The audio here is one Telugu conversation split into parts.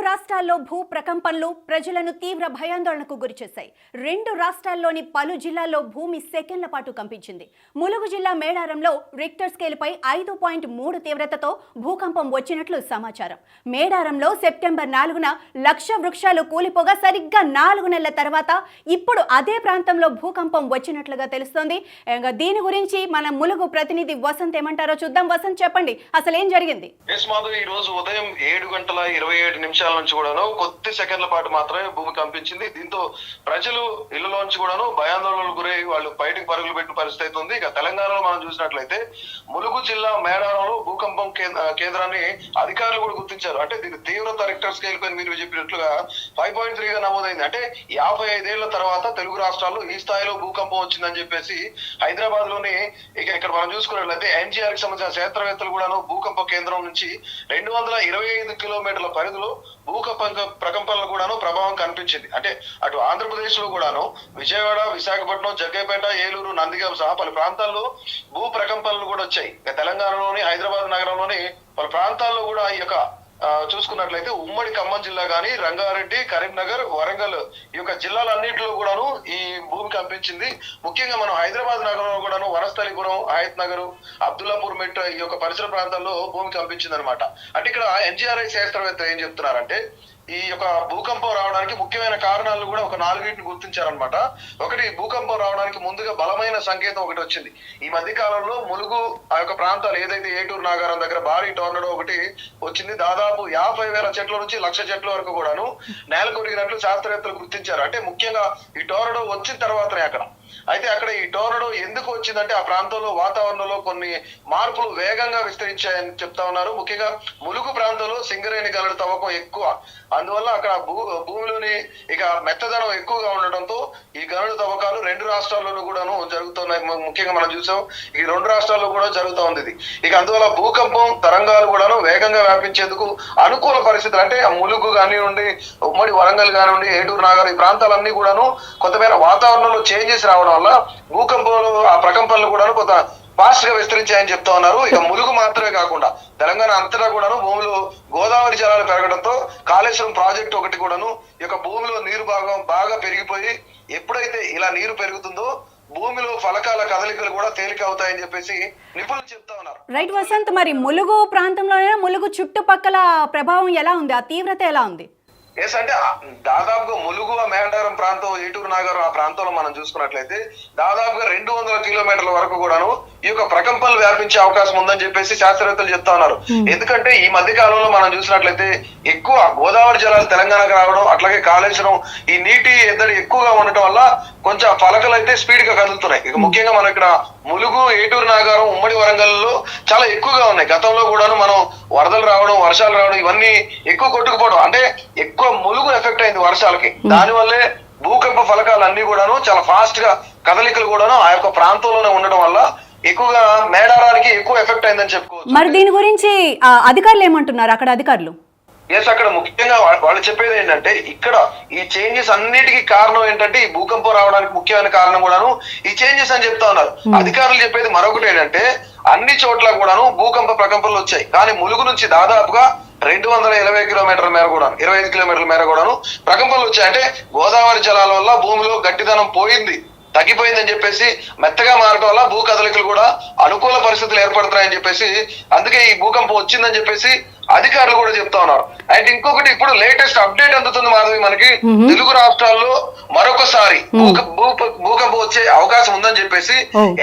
రాష్ట్రాల్లో భూ ప్రకంపనలు ప్రజలను తీవ్ర భయాందోళనకు గురిచేశాయి. 2 రాష్ట్రాల్లోని పలు జిల్లాల్లో భూమి సెకండ్ల పాటు కంపించింది. ములుగు జిల్లా మేడారంలో రిక్టర్ స్కేల్పై 5.3 తీవ్రతతో భూకంపం వచ్చినట్లు సమాచారం. మేడారంలో సెప్టెంబర్ 4న లక్ష వృక్షాలు కూలిపోగా సరిగ్గా 4 నెలల తర్వాత ఇప్పుడు అదే ప్రాంతంలో భూకంపం వచ్చినట్లుగా తెలుస్తోంది. దీని గురించి మన ములుగు ప్రతినిధి వసంత్ ఏమంటారో చూద్దాం. వసంత్, చెప్పండి, అసలు ఏం జరిగింది? ఈ రోజు ఉదయం 7:27 నిమిషాల నుంచి కూడాను కొద్ది సెకండ్ల పాటు మాత్రమే భూమి కంపించింది. దీంతో ప్రజలు ఇళ్లలోంచి కూడాను భయాందోళనకు గురై వాళ్ళు బయటకు పరుగులు పెట్టిన పరిస్థితి అవుతుంది. ఇక తెలంగాణలో మనం చూసినట్లయితే ములుగు జిల్లా మేడారంలో భూకంపం కేంద్రాన్ని అధికారులు కూడా గుర్తించారు. అంటే దీని తీవ్రత రిక్టర్ స్కేల్ పైన మీరు చెప్పినట్లుగా 5.3గా నమోదైంది. అంటే 55 ఏళ్ల తర్వాత తెలుగు రాష్ట్రాల్లో ఈ స్థాయిలో భూకంపం వచ్చిందని చెప్పేసి హైదరాబాద్ లోని ఇక్కడ మనం చూసుకున్నట్లయితే ఎన్జీఆర్ కి సంబంధించిన శాస్త్రవేత్తలు కూడాను భూకంప కేంద్రం నుంచి 225 కిలోమీటర్ల పరిధిలో ప్రకంపనలు కూడాను ప్రభావం కనిపించింది. అంటే అటు ఆంధ్రప్రదేశ్ లో కూడాను విజయవాడ, విశాఖపట్నం, జగ్గైపేట, ఏలూరు, నందిగామ సహా పలు ప్రాంతాల్లో భూ ప్రకంపనలు కూడా వచ్చాయి. తెలంగాణలోని హైదరాబాద్ నగరంలోని పలు ప్రాంతాల్లో కూడా ఈ యొక్క చూసుకున్నట్లయితే ఉమ్మడి ఖమ్మం జిల్లా గానీ, రంగారెడ్డి, కరీంనగర్, వరంగల్ ఈ యొక్క జిల్లాలన్నింటిలో కూడాను ఈ భూమి కంపించింది. ముఖ్యంగా మనం హైదరాబాద్ నగరంలో కూడాను వనస్థలిపురం, హయత్ నగర్, అబ్దుల్లాపూర్ మెట్ ఈ యొక్క పరిసర ప్రాంతాల్లో భూమి కంపించింది అనమాట. అంటే ఇక్కడ ఎన్జీఆర్ఐ శాస్త్రవేత్తలు ఏం చెప్తున్నారంటే ఈ యొక్క భూకంపం రావడానికి ముఖ్యమైన కారణాలను కూడా ఒక 4 గుర్తించారనమాట. ఒకటి, భూకంపం రావడానికి ముందుగా బలమైన సంకేతం ఒకటి వచ్చింది. ఈ మధ్య కాలంలో ములుగు ఆ యొక్క ప్రాంతాలు ఏదైతే ఏటూరు నాగారం దగ్గర భారీ టోర్నడో ఒకటి వచ్చింది. దాదాపు 50,000 చెట్ల నుంచి 1,00,000 చెట్ల వరకు కూడాను నేల కొరిగినట్లు శాస్త్రవేత్తలు గుర్తించారు. అంటే ముఖ్యంగా ఈ టోర్నడో వచ్చిన తర్వాతనే అక్కడ ఈ టోర్నడో ఎందుకు వచ్చిందంటే ఆ ప్రాంతంలో వాతావరణంలో కొన్ని మార్పులు వేగంగా విస్తరించాయని చెప్తా ఉన్నారు. ముఖ్యంగా ములుగు ప్రాంతంలో సింగరేణి గనుల తవ్వకం ఎక్కువ, అందువల్ల అక్కడ భూమిలోని మెత్తదనం ఎక్కువగా ఉండటంతో ఈ గనుల తవ్వకాలు 2 రాష్ట్రాల్లోనూ కూడాను జరుగుతున్నాయి. ముఖ్యంగా మనం చూసాం ఈ 2 రాష్ట్రాల్లో కూడా జరుగుతూ ఉంది. అందువల్ల భూకంపం తరంగాలు కూడాను వేగంగా వ్యాపించేందుకు అనుకూల పరిస్థితులు. అంటే ములుగు కానివ్వండి, ఉమ్మడి వరంగల్ కానివ్వండి, ఏటూరు నాగారం ఈ ప్రాంతాలన్నీ కూడాను కొంతమేర వాతావరణంలో చేంజెస్ రావడం వల్ల భూకంపాలు ఆ ప్రకంపనలు కూడాను కొంత ఫాస్ట్ గా విస్తరించాయని చెప్తా ఉన్నారు. ఇక ములుగు మాత్రమే కాకుండా తెలంగాణ అంతటా కూడాను భూమిలో గోదావరి జలాలు పెరగడంతో కాళేశ్వరం ప్రాజెక్టు ఒకటి కూడాను ఈ యొక్క భూమిలో నీరు భాగం బాగా పెరిగిపోయి ఎప్పుడైతే ఇలా నీరు పెరుగుతుందో భూమిలో ఫలకాల కదలికలు కూడా తేలిక అవుతాయని చెప్పేసి నిపుణులు చెప్తా ఉన్నారు. రైట్ వసంత్, మరి ములుగు ప్రాంతంలోనే ములుగు చుట్టుపక్కల ప్రభావం ఎలా ఉంది, ఆ తీవ్రత ఎలా ఉంది? అంటే దాదాపుగా ములుగు, మేడారం ప్రాంతం, ఏటూరు నాగారం ఆ ప్రాంతంలో మనం చూసుకున్నట్లయితే దాదాపుగా 200 కిలోమీటర్ల వరకు కూడాను ఈ యొక్క ప్రకంపనలు వ్యాపించే అవకాశం ఉందని చెప్పేసి శాస్త్రవేత్తలు చెప్తా ఉన్నారు. ఎందుకంటే ఈ మధ్య కాలంలో మనం చూసినట్లయితే ఎక్కువ గోదావరి జలాలు తెలంగాణకు రావడం, అట్లాగే కాళేశ్వరం ఈ నీటి ఎద్దడి ఎక్కువగా ఉండటం వల్ల కొంచెం ఫలకలు అయితే స్పీడ్ గా కదులుతున్నాయి. ఇక ముఖ్యంగా మనం ఇక్కడ ములుగు, ఏటూరు నాగారం, ఉమ్మడి వరంగల్లో చాలా ఎక్కువగా ఉన్నాయి. గతంలో కూడాను మనం వరదలు రావడం, వర్షాలు రావడం ఇవన్నీ ఎక్కువ కొట్టుకుపోవడం, అంటే ఎక్కువ ములుగు ఎఫెక్ట్ అయింది వర్షాలకి. దానివల్లే భూకంప ఫలకాలు అన్ని కూడాను చాలా ఫాస్ట్ గా కదలికలు కూడాను ఆ యొక్క ప్రాంతంలోనే ఉండడం వల్ల ఎక్కువగా మేడారానికి ఎక్కువ ఎఫెక్ట్ అయిందని చెప్పుకోవచ్చు. మరి దీని గురించి అధికారులు ఏమంటున్నారు? అక్కడ అధికారులు అక్కడ ముఖ్యంగా వాళ్ళు చెప్పేది ఏంటంటే ఇక్కడ ఈ చేంజెస్ అన్నిటికీ కారణం ఏంటంటే ఈ భూకంపం రావడానికి ముఖ్యమైన కారణం కూడాను ఈ చేంజెస్ అని చెప్తా ఉన్నారు. అధికారులు చెప్పేది మరొకటి ఏంటంటే అన్ని చోట్ల కూడాను భూకంప ప్రకంపనలు వచ్చాయి, కానీ ములుగు నుంచి దాదాపుగా 220 కిలోమీటర్ల మేర కూడాను 25 కిలోమీటర్ల మేర కూడాను ప్రకంపనలు వచ్చాయి. అంటే గోదావరి జలాల వల్ల భూమిలో గట్టిదనం తగ్గిపోయిందని చెప్పేసి మెత్తగా మారడం వల్ల భూ కదలికలు కూడా అనుకూల పరిస్థితులు ఏర్పడుతున్నాయని చెప్పేసి అందుకే ఈ భూకంపం వచ్చిందని చెప్పేసి అధికారులు కూడా చెప్తా ఉన్నారు. అండ్ ఇంకొకటి, ఇప్పుడు లేటెస్ట్ అప్డేట్ అందుతుంది మాధవి మనకి, తెలుగు రాష్ట్రాల్లో మరొకసారి భూకంపం వచ్చే అవకాశం ఉందని చెప్పేసి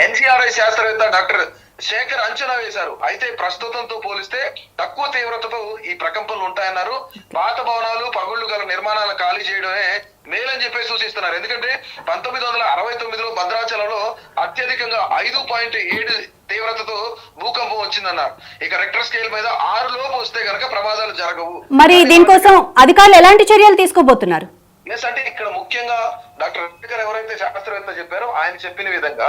ఎన్సీఆర్ఐ శాస్త్రవేత్త డాక్టర్ శేఖర్ అంచనా వేశారు. అయితే ప్రస్తుతంతో పోలిస్తే తక్కువ తీవ్రతతో ఈ ప్రకంపనలు ఉంటాయన్నారు. పాత భవనాలు, పగుళ్లు గల నిర్మాణాలను ఖాళీ చేయడమే మేలని చెప్పి సూచిస్తున్నారు. ఎందుకంటే 1969లో భద్రాచలంలో అత్యధికంగా 5.7 తీవ్రతతో భూకంపం వచ్చిందన్నారు. ఇక రిక్టర్ స్కేల్ మీద 6 లోపు వస్తే గనక ప్రమాదాలు జరగవు. మరి దీనికోసం అధికారులు ఎలాంటి చర్యలు తీసుకోబోతున్నారు? అంటే ఇక్కడ ముఖ్యంగా డాక్టర్ అంబేద్కర్ ఎవరైతే శాస్త్రవేత్త చెప్పారో ఆయన చెప్పిన విధంగా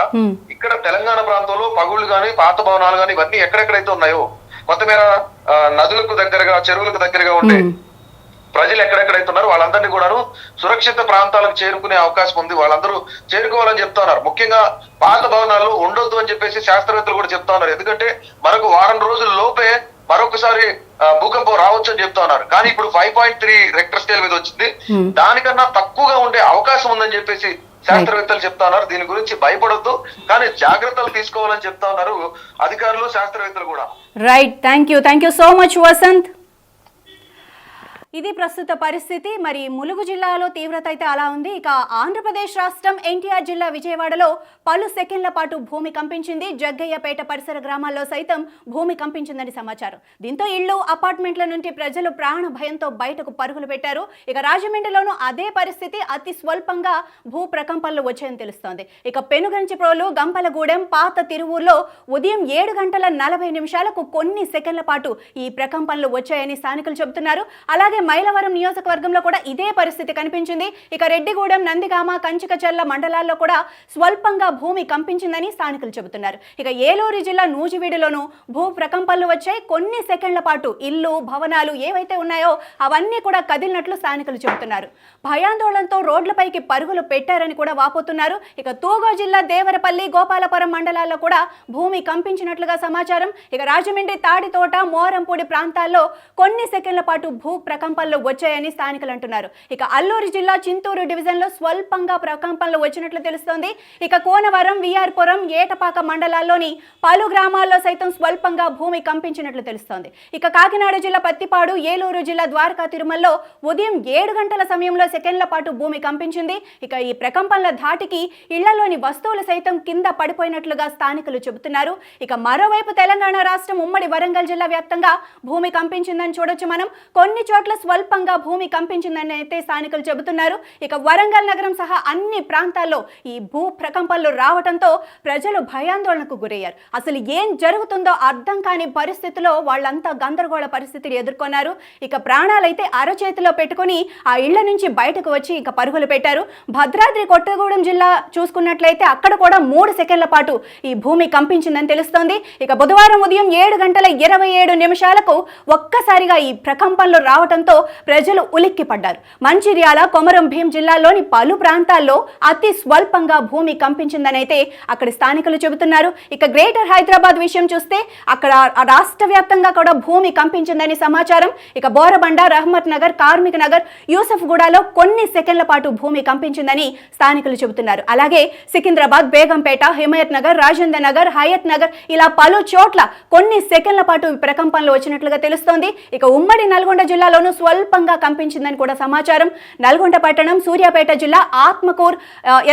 ఇక్కడ తెలంగాణ ప్రాంతంలో పగుళ్లు గాని, పాత భవనాలు గాని ఇవన్నీ ఎక్కడెక్కడైతే ఉన్నాయో కొత్తమేర నదులకు దగ్గరగా, చెరువులకు దగ్గరగా ఉండే ప్రజలు ఎక్కడెక్కడైతే ఉన్నారో వాళ్ళందరినీ కూడాను సురక్షిత ప్రాంతాలకు చేరుకునే అవకాశం ఉంది. వాళ్ళందరూ చేరుకోవాలని చెప్తా ఉన్నారు. ముఖ్యంగా పాత భవనాల్లో ఉండొద్దు అని చెప్పేసి శాస్త్రవేత్తలు కూడా చెప్తా ఉన్నారు. ఎందుకంటే మనకు వారం రోజుల లోపే మరొకసారి భూకంపం రావచ్చు అని చెప్తా ఉన్నారు. కానీ ఇప్పుడు 5.3 రెక్టర్ స్కేల్ మీద వచ్చింది. దానికన్నా తక్కువగా ఉండే అవకాశం ఉందని చెప్పేసి శాస్త్రవేత్తలు చెప్తా ఉన్నారు. దీని గురించి భయపడొద్దు, కానీ జాగ్రత్తలు తీసుకోవాలని చెప్తా ఉన్నారు అధికారులు, శాస్త్రవేత్తలు కూడా. Right, thank you so much Vasant. ఇది ప్రస్తుత పరిస్థితి. మరి ములుగు జిల్లాలో తీవ్రత అయితే అలా ఉంది. ఇక ఆంధ్రప్రదేశ్ రాష్ట్రం ఎన్టీఆర్ జిల్లా విజయవాడలో పలు సెకండ్ల పాటు భూమి కంపించింది. జగ్గయ్యపేట పరిసర గ్రామాల్లో సైతం భూమి కంపించిందని సమాచారం. దీంతో ఇళ్లు, అపార్ట్మెంట్ల నుండి ప్రజలు ప్రాణ భయంతో బయటకు పరుగులు పెట్టారు. ఇక రాజమండ్రిలోనూ అదే పరిస్థితి. అతి స్వల్పంగా భూ ప్రకంపనలు వచ్చాయని తెలుస్తోంది. ఇక పెనుగంచిప్రోలు, గంపలగూడెం, పాత తిరువూరులో ఉదయం 7:40 కొన్ని సెకండ్ల పాటు ఈ ప్రకంపనలు వచ్చాయని స్థానికులు చెబుతున్నారు. అలాగే మైలవరం నియోజకవర్గంలో కూడా ఇదే పరిస్థితి కనిపించింది. ఇక రెడ్డిగూడెం, నందిగామ, కంచికచర్ల మండలాల్లో కూడా స్వల్పంగా భూమి కంపించిందని స్థానికులు చెబుతున్నారు. ఇక ఏలూరు జిల్లా నూజివీడులోనూ భూ ప్రకంపనలు వచ్చాయి. కొన్ని సెకండ్ల పాటు ఇల్లు, భవనాలు ఏవైతే ఉన్నాయో అవన్నీ కూడా కదిలినట్లు స్థానికులు చెబుతున్నారు. భయాందోళనతో రోడ్లపైకి పరుగులు పెట్టారని కూడా వాపోతున్నారు. ఇక తూగో జిల్లా దేవరపల్లి, గోపాలపురం మండలాల్లో కూడా భూమి కంపించినట్లుగా సమాచారం. ఇక రాజమండ్రి, తాడితోట, మోరంపూడి ప్రాంతాల్లో కొన్ని సెకండ్ల పాటు భూ ప్రకంపనలు వచ్చాయని స్థానికులు అంటున్నారు. ఇక అల్లూరు జిల్లా చింతూరు డివిజన్ లో స్వల్పంగా ప్రకంపనలు వచ్చినట్లు తెలుస్తోంది. ఇక కోనవరం, విఆర్పురం, ఏటపాక మండలాల్లోని పలు గ్రామాల్లో సైతం స్వల్పంగా భూమి కంపించినట్లు తెలుస్తోంది. ఇక కాకినాడ జిల్లా పత్తిపాడు, ఏలూరు జిల్లా ద్వారకా తిరుమలలో ఉదయం 7 గంటల సమయంలో సెకండ్ల పాటు భూమి కంపించింది. ఇక ఈ ప్రకంపనల ధాటికి ఇళ్లలోని వస్తువులు సైతం కింద పడిపోయినట్లుగా స్థానికులు చెబుతున్నారు. ఇక మరోవైపు తెలంగాణ రాష్ట్రం ఉమ్మడి వరంగల్ జిల్లా వ్యాప్తంగా భూమి కంపించిందని చూడొచ్చు మనం. కొన్ని చోట్ల స్వల్పంగా భూమి కంపించిందని అయితే స్థానికులు చెబుతున్నారు. ఇక వరంగల్ నగరం సహా అన్ని ప్రాంతాల్లో ఈ భూ ప్రకంపనలు రావడంతో ప్రజలు భయాందోళనకు గురయ్యారు. అసలు ఏం జరుగుతుందో అర్థం కాని పరిస్థితిలో వాళ్ళంతా గందరగోళ పరిస్థితిని ఎదుర్కొన్నారు. ఇక ప్రాణాలైతే అరచేతిలో పెట్టుకుని ఆ ఇళ్ల నుంచి బయటకు వచ్చి ఇక పరుగులు పెట్టారు. భద్రాద్రి కొత్తగూడెం జిల్లా చూసుకున్నట్లయితే అక్కడ కూడా 3 సెకండ్ల పాటు ఈ భూమి కంపించిందని తెలుస్తోంది. ఇక బుధవారం ఉదయం 7:27 ఒక్కసారిగా ఈ ప్రకంపనలు రావడంతో ప్రజలు ఉలిక్కి పడ్డారు. మంచిర్యాల, కొమరం భీం జిల్లాల్లోని పలు ప్రాంతాల్లో అతి స్వల్పంగా భూమి కంపించిందని అయితే అక్కడి స్థానికులు చెబుతున్నారు. ఇక గ్రేటర్ హైదరాబాద్ విషయం చూస్తే అక్కడ రాష్ట్ర వ్యాప్తంగా కూడా భూమి కంపించిందని సమాచారం. ఇక బోరబండ, రహమత్ నగర్, కార్మిక్ నగర్, యూసఫ్ గూడలో కొన్ని సెకండ్ల పాటు భూమి కంపించిందని స్థానికులు చెబుతున్నారు. అలాగే సికింద్రాబాద్, బేగంపేట, హిమాయత్ నగర్, రాజేంద్ర నగర్, హయత్ నగర్ ఇలా పలు చోట్ల కొన్ని సెకండ్ల పాటు ప్రకంపనలు వచ్చినట్లుగా తెలుస్తోంది. ఇక ఉమ్మడి నల్గొండ జిల్లాలోనూ స్వల్పంగా కంపించిందని కూడా సమాచారం. నల్గొండ పట్టణం, సూర్యాపేట జిల్లా ఆత్మకూర్,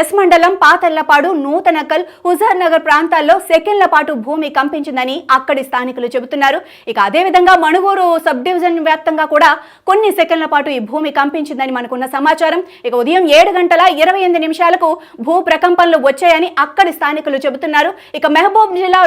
ఎస్ మండలం, పాతెల్లపాడు, నూతనకల్, హుజార్ నగర్ ప్రాంతాల్లో సెకండ్ల పాటు భూమి కంపించిందని అక్కడి స్థానికులు చెబుతున్నారు. ఇక అదేవిధంగా మణుగూరు సబ్ డివిజన్ వ్యాప్తంగా కూడా కొన్ని సెకండ్ల పాటు ఈ భూమి కంపించిందని మనకున్న సమాచారం. ఇక ఉదయం 7:28 భూ ప్రకంపనలు వచ్చాయని అక్కడి స్థానికులు చెబుతున్నారు. ఇక మహబూబ్ జిల్లా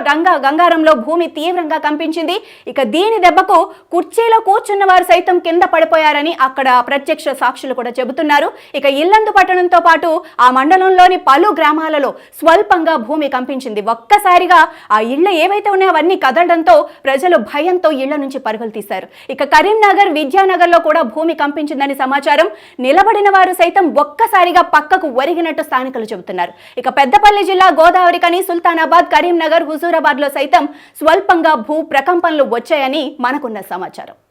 గంగారంలో భూమి తీవ్రంగా కంపించింది. ఇక దీని దెబ్బకు కుర్చీలో కూర్చున్న వారు సైతం కింద పడిపోయారని అక్కడ ప్రత్యక్ష సాక్షులు కూడా చెబుతున్నారు. ఇక ఇల్లందు పట్టణంతో పాటు ఆ మండలంలోని పలు గ్రామాలలో స్వల్పంగా భూమి కంపించింది. ఒక్కసారిగా ఆ ఇళ్లు ఏవైతే ఉన్నాయో అవన్నీ కదలడంతో ప్రజలు భయంతో ఇళ్ల నుంచి పరుగులు తీశారు. ఇక కరీంనగర్, విద్యానగర్లో కూడా భూమి కంపించిందని సమాచారం. నిలబడిన వారు సైతం ఒక్కసారిగా పక్కకు ఒరిగినట్టు స్థానికులు చెబుతున్నారు. ఇక పెద్దపల్లి జిల్లా గోదావరికని, సుల్తానాబాద్, కరీంనగర్, హుజూరాబాద్ లో సైతం స్వల్పంగా భూ ప్రకంపనలు వచ్చాయని మనకున్న సమాచారం.